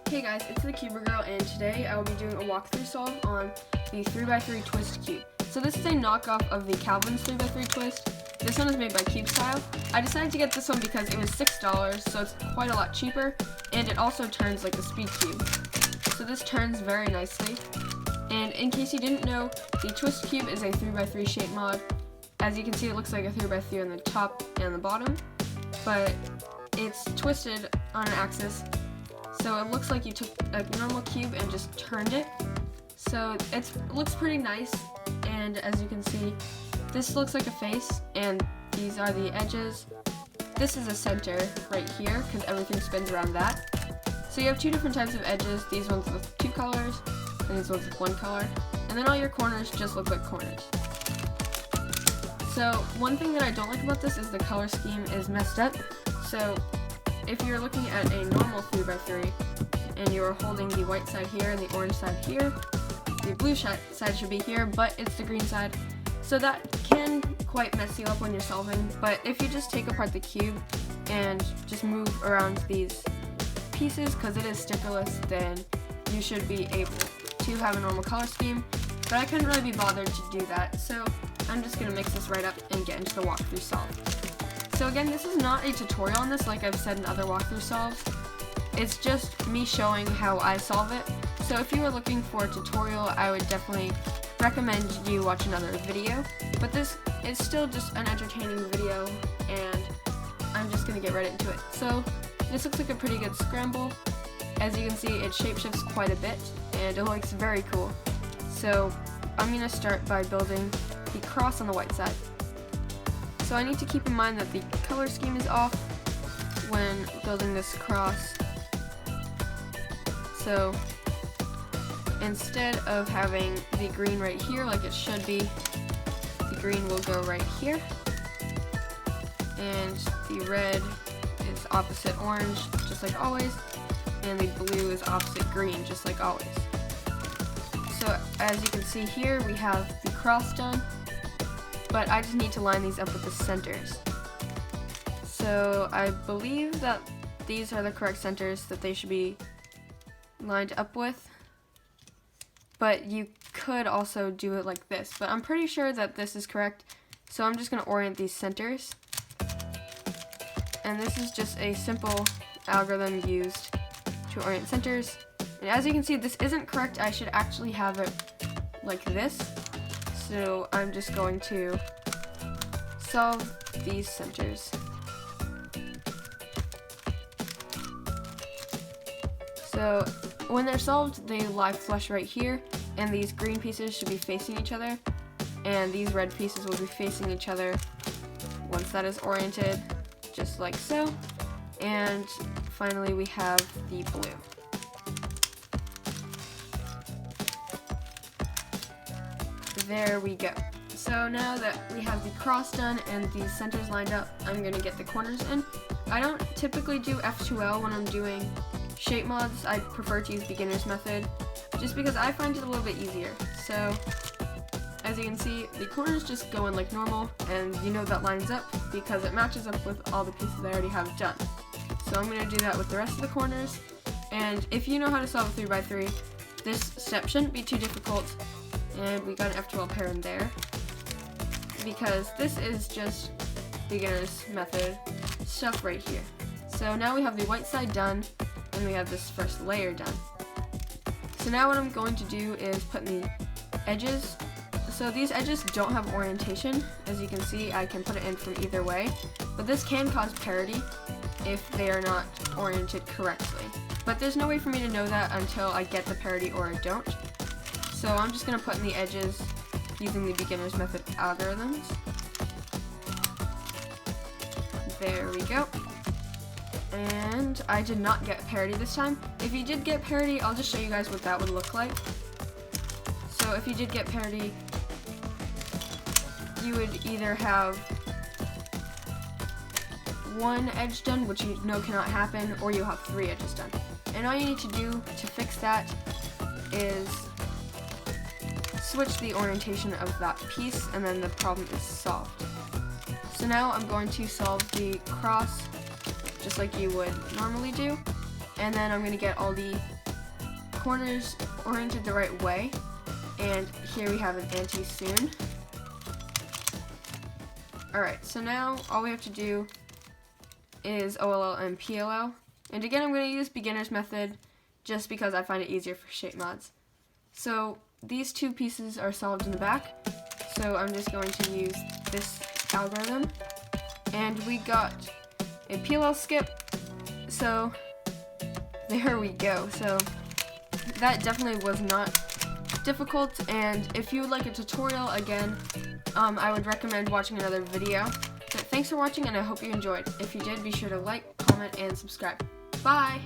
Hey guys, it's the Cuber Girl, and today I will be doing a walkthrough solve on the 3x3 twist cube. So this is a knockoff of the Calvin's 3x3 twist. This one is made by CubeStyle. I decided to get this one because it was $6, so it's quite a lot cheaper, and it also turns like a speed cube. So this turns very nicely. And in case you didn't know, the twist cube is a 3x3 shape mod. As you can see, it looks like a 3x3 on the top and the bottom, but it's twisted on an axis. So it looks like you took a normal cube and just turned it. So it looks pretty nice, and as you can see, this looks like a face, and these are the edges. This is a center right here, because everything spins around that. So you have two different types of edges, these ones with two colors, and these ones with one color. And then all your corners just look like corners. So one thing that I don't like about this is the color scheme is messed up. So if you're looking at a normal 3x3 and you're holding the white side here and the orange side here, the blue side should be here, but it's the green side. So that can quite mess you up when you're solving, but if you just take apart the cube and just move around these pieces, because it is stickerless, then you should be able to have a normal color scheme. But I couldn't really be bothered to do that, so I'm just going to mix this right up and get into the walkthrough solve. So again, this is not a tutorial on this like I've said in other walkthrough solves. It's just me showing how I solve it. So if you were looking for a tutorial, I would definitely recommend you watch another video. But this is still just an entertaining video, and I'm just going to get right into it. So this looks like a pretty good scramble. As you can see, it shapeshifts quite a bit, and it looks very cool. So I'm going to start by building the cross on the white side. So I need to keep in mind that the color scheme is off when building this cross. So instead of having the green right here like it should be, the green will go right here. And the red is opposite orange, just like always. And the blue is opposite green, just like always. So as you can see here, we have the cross done. But I just need to line these up with the centers. So I believe that these are the correct centers that they should be lined up with. But you could also do it like this. But I'm pretty sure that this is correct. So I'm just going to orient these centers. And this is just a simple algorithm used to orient centers. And as you can see, this isn't correct. I should actually have it like this. So I'm just going to solve these centers. So when they're solved, they lie flush right here, and these green pieces should be facing each other, and these red pieces will be facing each other once that is oriented, just like so. And finally we have the blue. There we go. So now that we have the cross done and the centers lined up, I'm going to get the corners in. I don't typically do F2L when I'm doing shape mods. I prefer to use beginner's method just because I find it a little bit easier. So as you can see, the corners just go in like normal, and you know that lines up because it matches up with all the pieces I already have done. So I'm going to do that with the rest of the corners. And if you know how to solve a 3x3, this step shouldn't be too difficult. And we got an F2L pair in there, because this is just beginner's method stuff right here. So now we have the white side done, and we have this first layer done. So now what I'm going to do is put in the edges. So these edges don't have orientation. As you can see, I can put it in from either way, but this can cause parity if they are not oriented correctly. But there's no way for me to know that until I get the parity or I don't. So I'm just going to put in the edges using the beginner's method algorithms. There we go. And I did not get parity this time. If you did get parity, I'll just show you guys what that would look like. So if you did get parity, you would either have one edge done, which you know cannot happen, or you'll have 3 edges done. And all you need to do to fix that is switch the orientation of that piece, and then the problem is solved. So now I'm going to solve the cross just like you would normally do. and then I'm going to get all the corners oriented the right way, and here we have an anti-soon. Alright, so now all we have to do is OLL and PLL, and again I'm going to use beginner's method just because I find it easier for shape mods. So these two pieces are solved in the back, so I'm just going to use this algorithm, and we got a PLL skip, so there we go. So that definitely was not difficult, and if you would like a tutorial again, I would recommend watching another video. But thanks for watching, and I hope you enjoyed. If you did, be sure to like, comment, and subscribe. Bye!